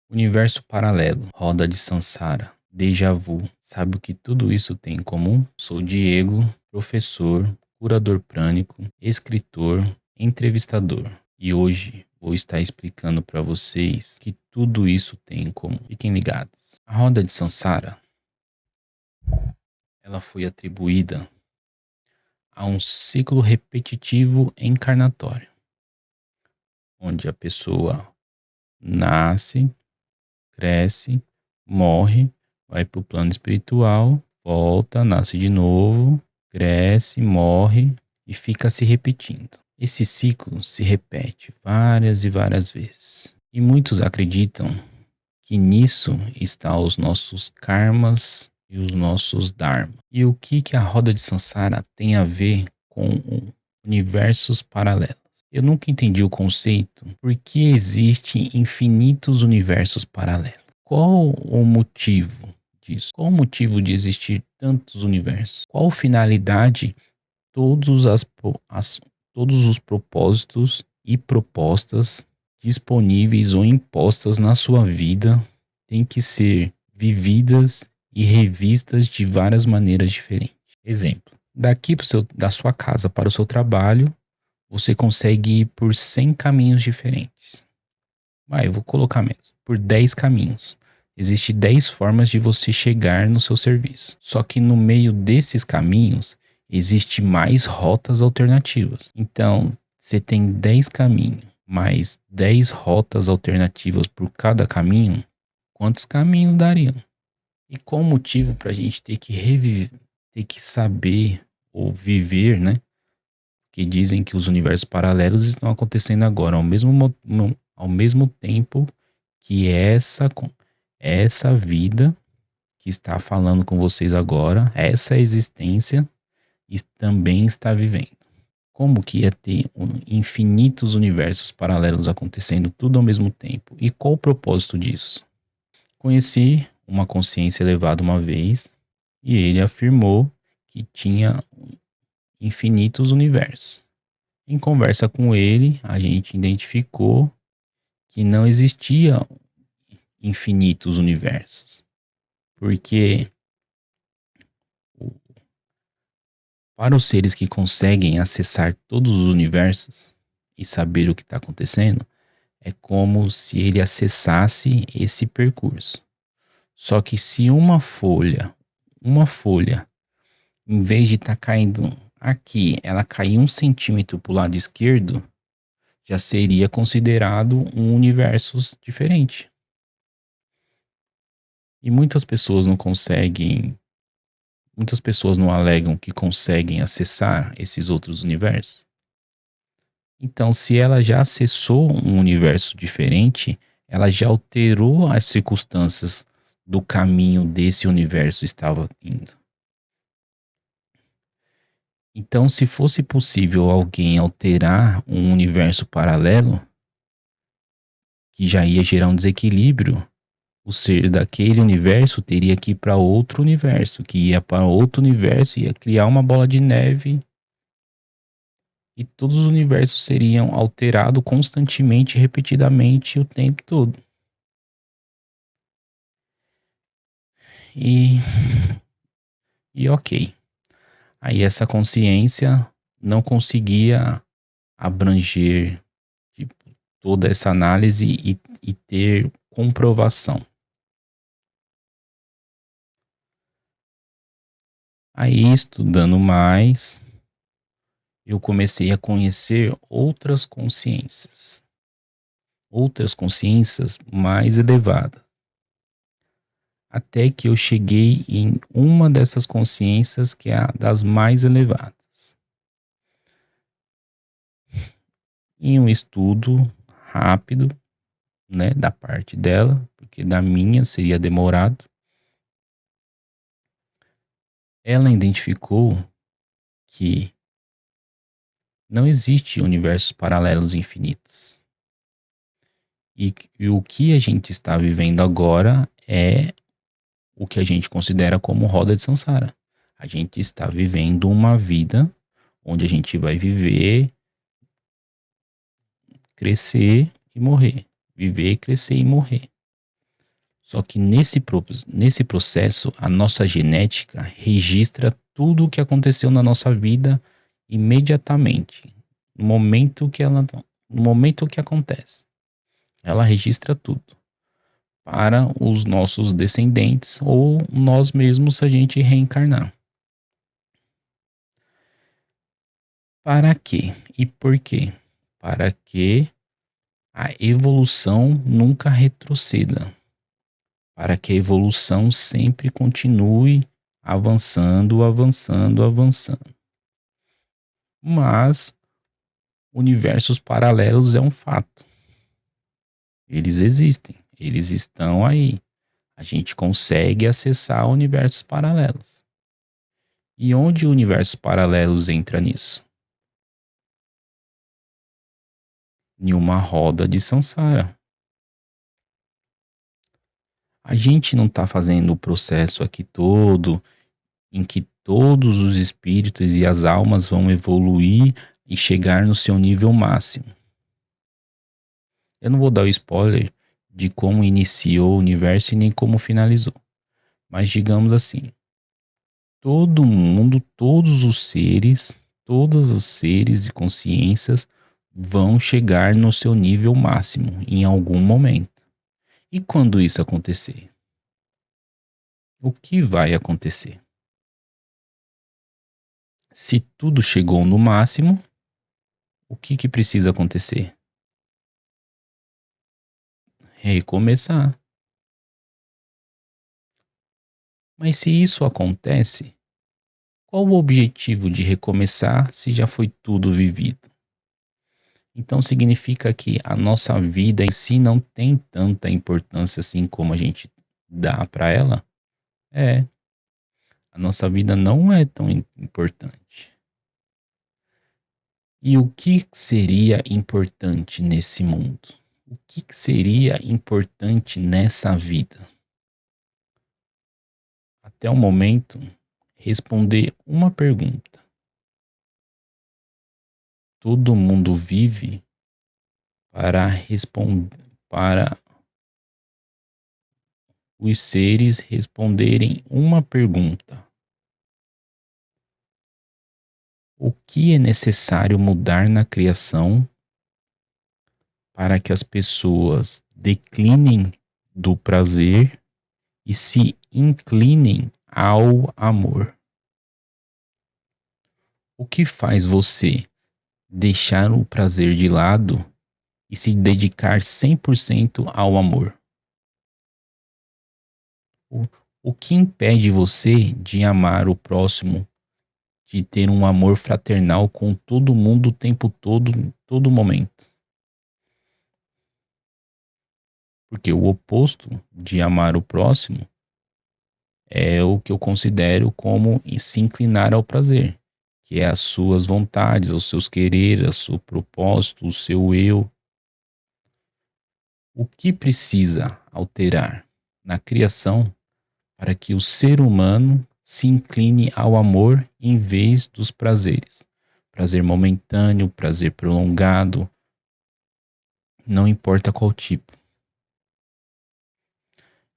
Universo paralelo, roda de Sansara, déjà vu. Sabe o que tudo isso tem em comum? Sou Diego, professor, curador prânico, escritor, entrevistador. E hoje vou estar explicando para vocês que tudo isso tem em comum. Fiquem ligados. A roda de Sansara, ela foi atribuída a um ciclo repetitivo encarnatório, onde a pessoa nasce, cresce, morre, vai para o plano espiritual, volta, nasce de novo, cresce, morre e fica se repetindo. Esse ciclo se repete várias e várias vezes. E muitos acreditam que nisso está os nossos karmas e os nossos dharmas. E o que a roda de Sansara tem a ver com universos paralelos? Eu nunca entendi o conceito porque existem infinitos universos paralelos. Qual o motivo disso? Qual o motivo de existir tantos universos? Qual finalidade todos os propósitos e propostas disponíveis ou impostas na sua vida têm que ser vividas e revistas de várias maneiras diferentes? Exemplo, da sua casa para o seu trabalho, você consegue ir por 100 caminhos diferentes. Eu vou colocar mesmo, por 10 caminhos. Existem 10 formas de você chegar no seu serviço. Só que no meio desses caminhos, existe mais rotas alternativas. Então, você tem 10 caminhos, mais 10 rotas alternativas por cada caminho. Quantos caminhos dariam? E qual o motivo para a gente ter que reviver, ter que saber ou viver, né? Que dizem que os universos paralelos estão acontecendo agora, ao mesmo tempo que essa vida que está falando com vocês agora, essa existência, e também está vivendo. Como que ia ter infinitos universos paralelos acontecendo tudo ao mesmo tempo? E qual o propósito disso? Conheci uma consciência elevada uma vez e ele afirmou que tinha infinitos universos. Em conversa com ele, a gente identificou que não existia infinitos universos, porque para os seres que conseguem acessar todos os universos e saber o que está acontecendo, é como se ele acessasse esse percurso. Só que se uma folha, em vez de estar caindo aqui, ela cair 1 centímetro para o lado esquerdo, já seria considerado um universo diferente. E muitas pessoas não alegam que conseguem acessar esses outros universos. Então, se ela já acessou um universo diferente, ela já alterou as circunstâncias do caminho desse universo estava indo. Então, se fosse possível alguém alterar um universo paralelo, que já ia gerar um desequilíbrio, o ser daquele universo teria que ir para outro universo, que ia para outro universo, ia criar uma bola de neve e todos os universos seriam alterados constantemente, repetidamente o tempo todo. E ok. Aí essa consciência não conseguia abranger toda essa análise e ter comprovação. Aí, estudando mais, eu comecei a conhecer outras consciências mais elevadas. Até que eu cheguei em uma dessas consciências que é a das mais elevadas. Em um estudo rápido, né, da parte dela, porque da minha seria demorado, ela identificou que não existe universos paralelos infinitos. E o que a gente está vivendo agora é o que a gente considera como roda de Sansara. A gente está vivendo uma vida onde a gente vai viver, crescer e morrer. Viver, crescer e morrer. Só que nesse processo, a nossa genética registra tudo o que aconteceu na nossa vida imediatamente, no momento que acontece. Ela registra tudo para os nossos descendentes ou nós mesmos se a gente reencarnar. Para quê? E por quê? Para que a evolução nunca retroceda. Para que a evolução sempre continue avançando, avançando, avançando. Mas universos paralelos é um fato. Eles existem, eles estão aí. A gente consegue acessar universos paralelos. E onde universos paralelos entra nisso? Em uma roda de samsara. A gente não está fazendo o processo aqui todo em que todos os espíritos e as almas vão evoluir e chegar no seu nível máximo. Eu não vou dar o spoiler de como iniciou o universo e nem como finalizou. Mas digamos assim, todo mundo, todos os seres e consciências vão chegar no seu nível máximo em algum momento. E quando isso acontecer? O que vai acontecer? Se tudo chegou no máximo, o que precisa acontecer? Recomeçar. Mas se isso acontece, qual o objetivo de recomeçar se já foi tudo vivido? Então significa que a nossa vida em si não tem tanta importância assim como a gente dá para ela? É, a nossa vida não é tão importante. E o que seria importante nesse mundo? O que seria importante nessa vida? Até o momento, responder uma pergunta. Todo mundo vive para responder, para os seres responderem uma pergunta. O que é necessário mudar na criação para que as pessoas declinem do prazer e se inclinem ao amor? O que faz você deixar o prazer de lado e se dedicar 100% ao amor? O, o que impede você de amar o próximo, de ter um amor fraternal com todo mundo o tempo todo, em todo momento? Porque o oposto de amar o próximo é o que eu considero como se inclinar ao prazer, que é as suas vontades, os seus quereres, o seu propósito, o seu eu. O que precisa alterar na criação para que o ser humano se incline ao amor em vez dos prazeres? Prazer momentâneo, prazer prolongado, não importa qual tipo.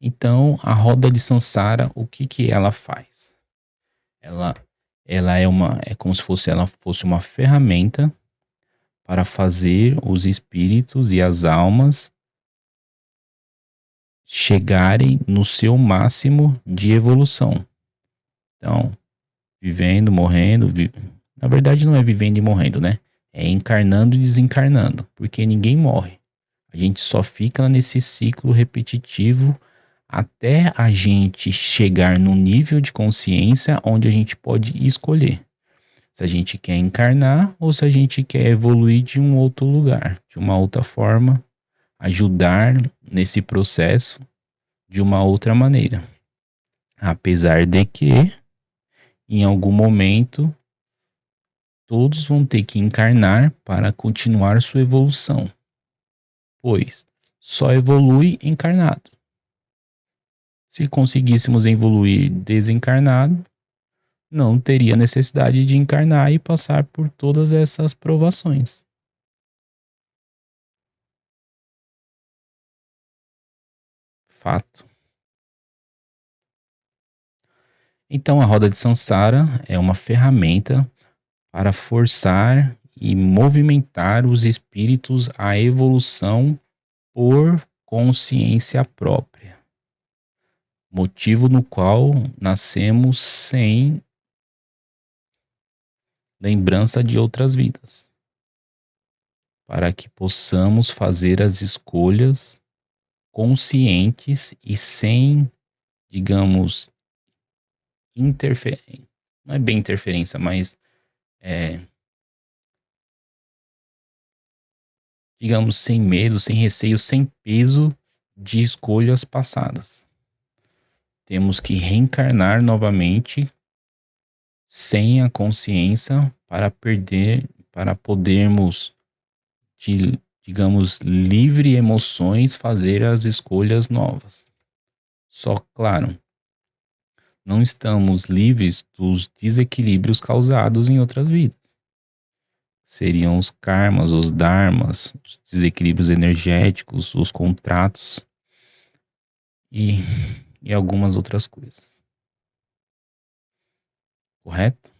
Então, a roda de Sansara, o que ela faz? Ela, é como se ela fosse uma ferramenta para fazer os espíritos e as almas chegarem no seu máximo de evolução. Então, vivendo, morrendo, na verdade não é vivendo e morrendo, né? É encarnando e desencarnando, porque ninguém morre. A gente só fica nesse ciclo repetitivo até a gente chegar num nível de consciência onde a gente pode escolher se a gente quer encarnar ou se a gente quer evoluir de um outro lugar, de uma outra forma, ajudar nesse processo de uma outra maneira. Apesar de que, em algum momento, todos vão ter que encarnar para continuar sua evolução, pois só evolui encarnado. Se conseguíssemos evoluir desencarnado, não teria necessidade de encarnar e passar por todas essas provações. Fato. Então, a roda de Sansara é uma ferramenta para forçar e movimentar os espíritos à evolução por consciência própria, motivo no qual nascemos sem lembrança de outras vidas, para que possamos fazer as escolhas conscientes e sem, digamos, interferência. Não é bem interferência, mas digamos, sem medo, sem receio, sem peso de escolhas passadas. Temos que reencarnar novamente sem a consciência para podermos, digamos, livre emoções, fazer as escolhas novas. Só, claro, não estamos livres dos desequilíbrios causados em outras vidas. Seriam os karmas, os dharmas, os desequilíbrios energéticos, os contratos e algumas outras coisas. Correto?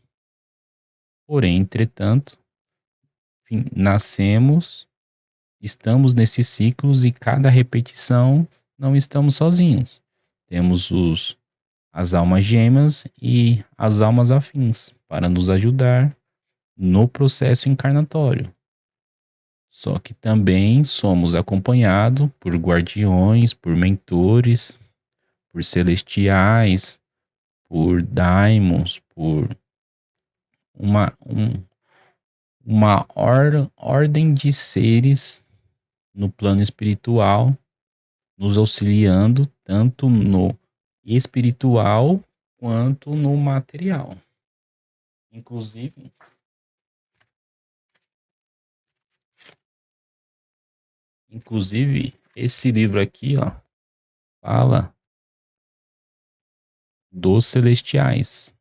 Porém, entretanto, nascemos, estamos nesses ciclos e cada repetição não estamos sozinhos. Temos as almas gêmeas e as almas afins para nos ajudar no processo encarnatório. Só que também somos acompanhados por guardiões, por mentores, por celestiais, por daimons, por uma ordem de seres no plano espiritual, nos auxiliando tanto no espiritual quanto no material. Inclusive, esse livro aqui, ó, fala dos celestiais,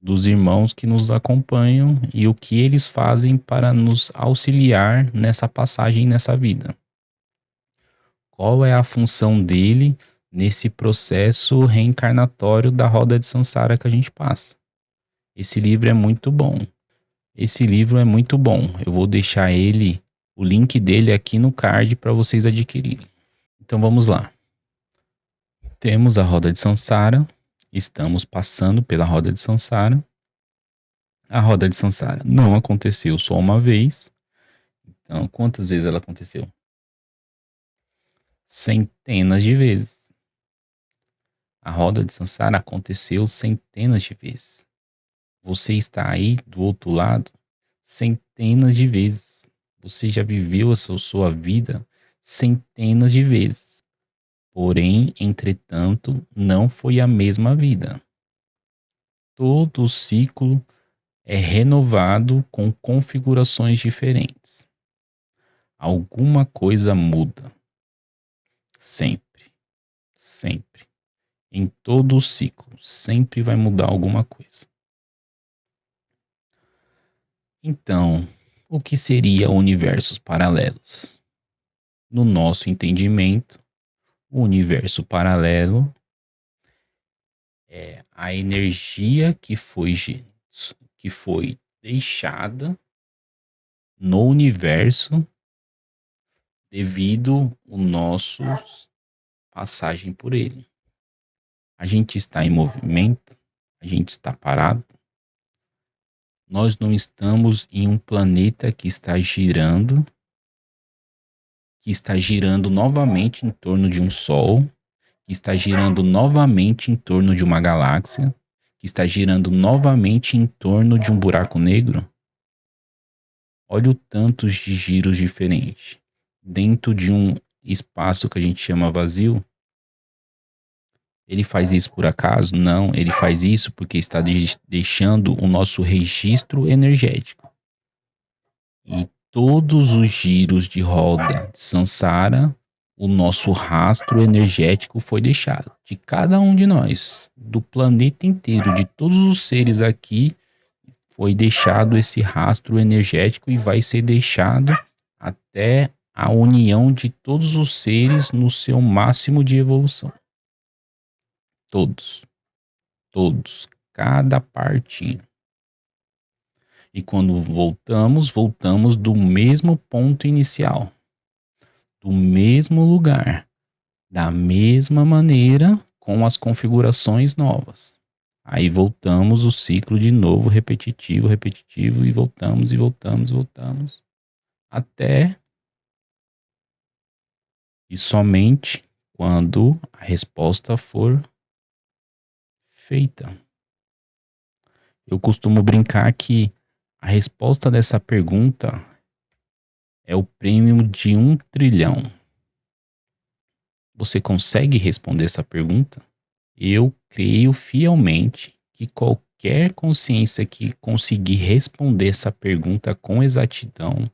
dos irmãos que nos acompanham e o que eles fazem para nos auxiliar nessa passagem, nessa vida. Qual é a função dele nesse processo reencarnatório da roda de Sansara que a gente passa? Esse livro é muito bom. Eu vou deixar o link dele aqui no card para vocês adquirirem. Então vamos lá. Temos a roda de Sansara. Estamos passando pela roda de Sansara. A roda de Sansara não aconteceu só uma vez. Então, quantas vezes ela aconteceu? Centenas de vezes. A roda de Sansara aconteceu centenas de vezes. Você está aí do outro lado centenas de vezes. Você já viveu a sua vida centenas de vezes. Porém, entretanto, não foi a mesma vida. Todo o ciclo é renovado com configurações diferentes. Alguma coisa muda. Sempre. Sempre. Em todo o ciclo, sempre vai mudar alguma coisa. Então, o que seria universos paralelos? No nosso entendimento, o universo paralelo é a energia que foi deixada no universo devido ao nosso passagem por ele. A gente está em movimento, a gente está parado. Nós não estamos em um planeta que está girando novamente em torno de um sol, que está girando novamente em torno de uma galáxia, que está girando novamente em torno de um buraco negro. Olha o tantos de giros diferentes dentro de um espaço que a gente chama vazio. Ele faz isso por acaso? Não, ele faz isso porque está deixando o nosso registro energético. E todos os giros de roda de Sansara, o nosso rastro energético foi deixado. De cada um de nós, do planeta inteiro, de todos os seres aqui, foi deixado esse rastro energético e vai ser deixado até a união de todos os seres no seu máximo de evolução. Todos. todos, cada partinha. E quando voltamos do mesmo ponto inicial, do mesmo lugar, da mesma maneira, com as configurações novas. Aí voltamos o ciclo de novo, repetitivo, e voltamos, até e somente quando a resposta for feita. Eu costumo brincar que a resposta dessa pergunta é o prêmio de 1 trilhão. Você consegue responder essa pergunta? Eu creio fielmente que qualquer consciência que conseguir responder essa pergunta com exatidão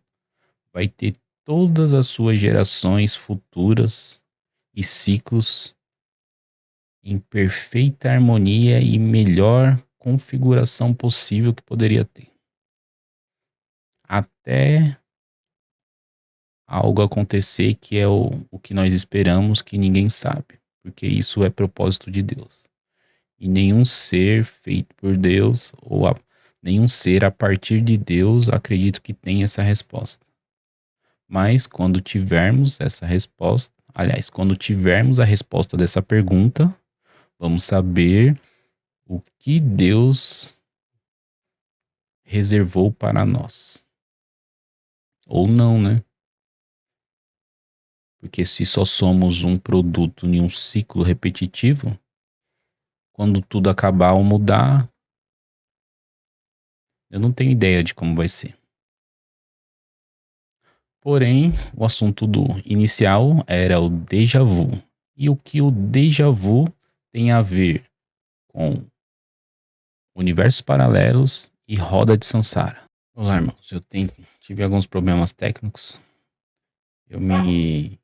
vai ter todas as suas gerações futuras e ciclos em perfeita harmonia e melhor configuração possível que poderia ter. Até algo acontecer que é o que nós esperamos, que ninguém sabe, porque isso é propósito de Deus. E nenhum ser feito por Deus, nenhum ser a partir de Deus, acredito que tem essa resposta. Mas quando tivermos essa resposta, quando tivermos a resposta dessa pergunta, vamos saber o que Deus reservou para nós. Ou não, né? Porque se só somos um produto em um ciclo repetitivo, quando tudo acabar ou mudar, eu não tenho ideia de como vai ser. Porém, o assunto do inicial era o déjà vu. E o que o déjà vu tem a ver com universos paralelos e roda de Sansara? Olá, irmãos. Tive alguns problemas técnicos. Eu me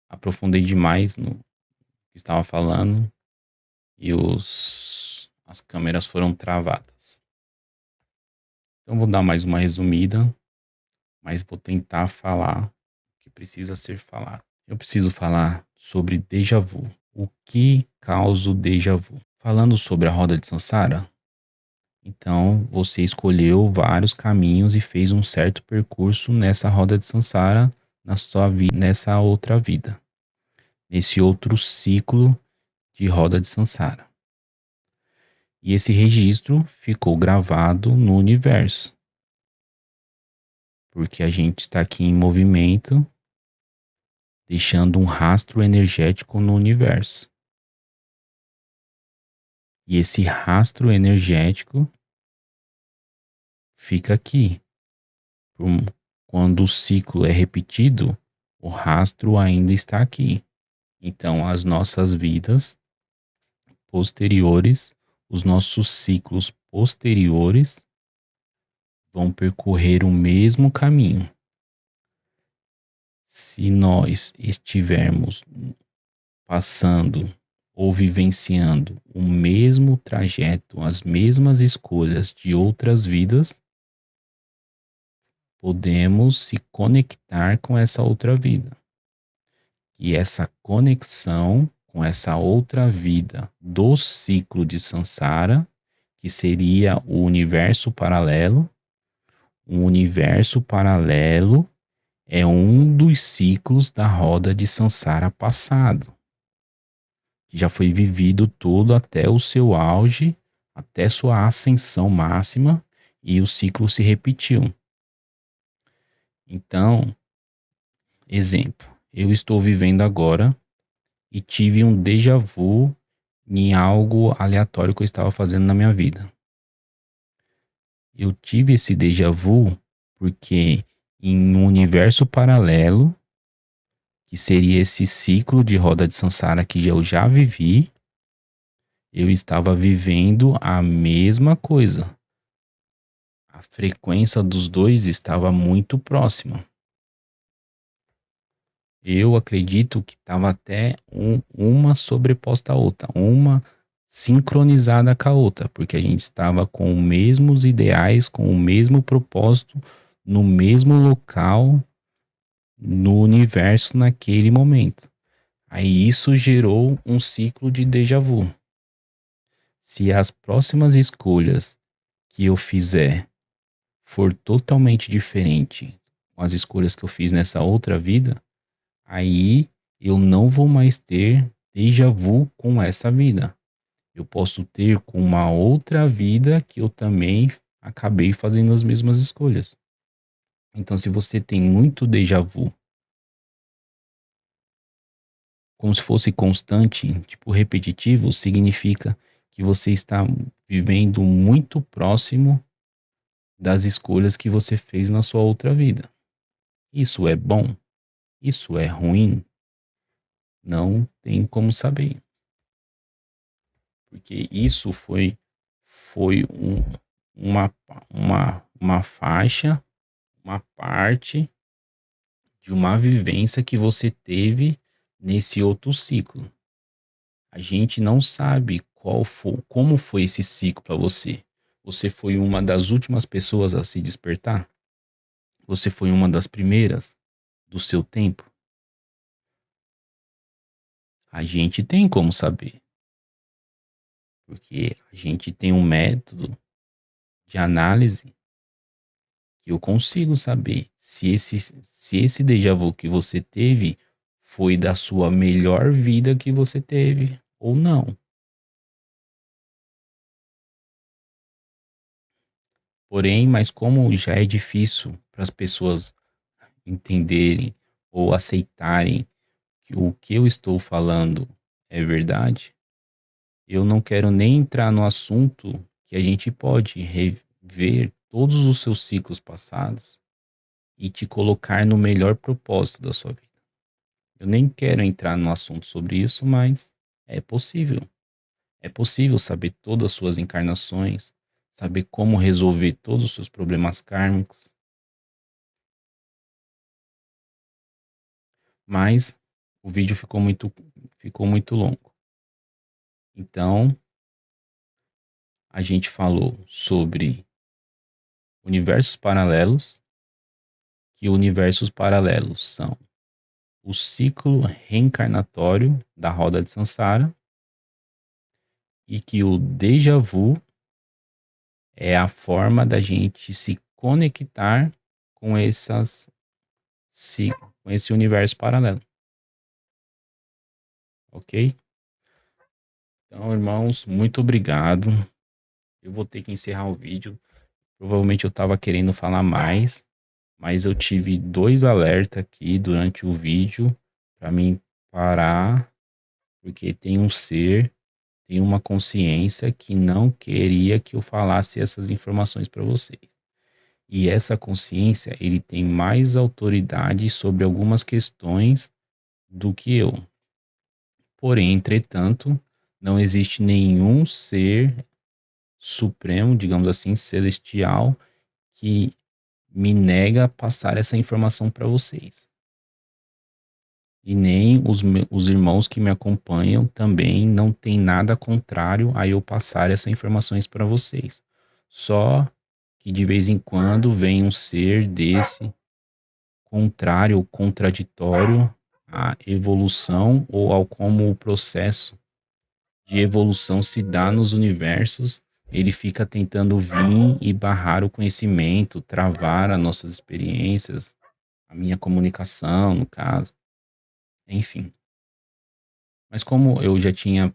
aprofundei demais no que estava falando e as câmeras foram travadas. Então, vou dar mais uma resumida, mas vou tentar falar o que precisa ser falado. Eu preciso falar sobre déjà vu. O que causa o déjà vu? Falando sobre a roda de Sansara, então você escolheu vários caminhos e fez um certo percurso nessa roda de Sansara na sua vida, nessa outra vida, nesse outro ciclo de roda de Sansara. E esse registro ficou gravado no universo, porque a gente está aqui em movimento, deixando um rastro energético no universo. E esse rastro energético fica aqui. Quando o ciclo é repetido, o rastro ainda está aqui. Então, as nossas vidas posteriores, os nossos ciclos posteriores vão percorrer o mesmo caminho. Se nós estivermos passando ou vivenciando o mesmo trajeto, as mesmas escolhas de outras vidas, podemos se conectar com essa outra vida. E essa conexão com essa outra vida do ciclo de Sansara, que seria o universo paralelo. O universo paralelo é um dos ciclos da roda de Sansara passado, que já foi vivido todo até o seu auge, até sua ascensão máxima, e o ciclo se repetiu. Então, exemplo, eu estou vivendo agora e tive um déjà vu em algo aleatório que eu estava fazendo na minha vida. Eu tive esse déjà vu porque em um universo paralelo, que seria esse ciclo de roda de Sansara que eu já vivi, eu estava vivendo a mesma coisa. A frequência dos dois estava muito próxima. Eu acredito que estava até uma sobreposta à outra, uma sincronizada com a outra, porque a gente estava com os mesmos ideais, com o mesmo propósito, no mesmo local, no universo naquele momento. Aí isso gerou um ciclo de déjà vu. Se as próximas escolhas que eu fizer for totalmente diferente com as escolhas que eu fiz nessa outra vida, aí eu não vou mais ter déjà vu com essa vida. Eu posso ter com uma outra vida que eu também acabei fazendo as mesmas escolhas. Então, se você tem muito déjà vu, como se fosse constante, tipo repetitivo, significa que você está vivendo muito próximo das escolhas que você fez na sua outra vida. Isso é bom? Isso é ruim? Não tem como saber. Porque isso foi uma, uma faixa, uma parte de uma vivência que você teve nesse outro ciclo. A gente não sabe como foi esse ciclo para você. Você foi uma das últimas pessoas a se despertar? Você foi uma das primeiras do seu tempo? A gente tem como saber, porque a gente tem um método de análise que eu consigo saber se esse déjà vu que você teve foi da sua melhor vida que você teve ou não. Porém, mas como já é difícil para as pessoas entenderem ou aceitarem que o que eu estou falando é verdade, eu não quero nem entrar no assunto que a gente pode rever todos os seus ciclos passados e te colocar no melhor propósito da sua vida. Eu nem quero entrar no assunto sobre isso, mas é possível. É possível saber todas as suas encarnações, saber como resolver todos os seus problemas kármicos, mas o vídeo ficou muito longo. Então, a gente falou sobre universos paralelos, que universos paralelos são o ciclo reencarnatório da roda de Sansara e que o déjà vu é a forma da gente se conectar com com esse universo paralelo, ok? Então, irmãos, muito obrigado. Eu vou ter que encerrar o vídeo. Provavelmente eu estava querendo falar mais, mas eu tive dois alertas aqui durante o vídeo para mim parar, porque tem um ser, tem uma consciência que não queria que eu falasse essas informações para vocês. E essa consciência, ele tem mais autoridade sobre algumas questões do que eu. Porém, entretanto, não existe nenhum ser supremo, digamos assim, celestial, que me nega passar essa informação para vocês. E nem os irmãos que me acompanham também não tem nada contrário a eu passar essas informações para vocês. Só que de vez em quando vem um ser desse contrário ou contraditório à evolução ou ao como o processo de evolução se dá nos universos, ele fica tentando vir e barrar o conhecimento, travar as nossas experiências, a minha comunicação, no caso, enfim. Mas como eu já tinha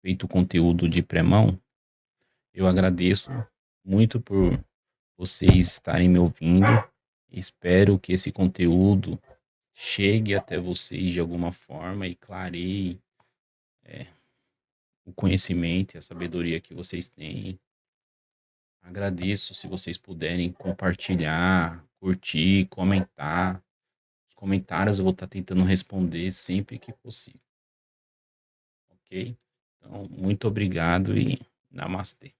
feito conteúdo de pré-mão, eu agradeço muito por vocês estarem me ouvindo. Espero que esse conteúdo chegue até vocês de alguma forma e clareie o conhecimento e a sabedoria que vocês têm. Agradeço se vocês puderem compartilhar, curtir, comentar. Os comentários eu vou estar tentando responder sempre que possível, ok? Então, muito obrigado e namastê.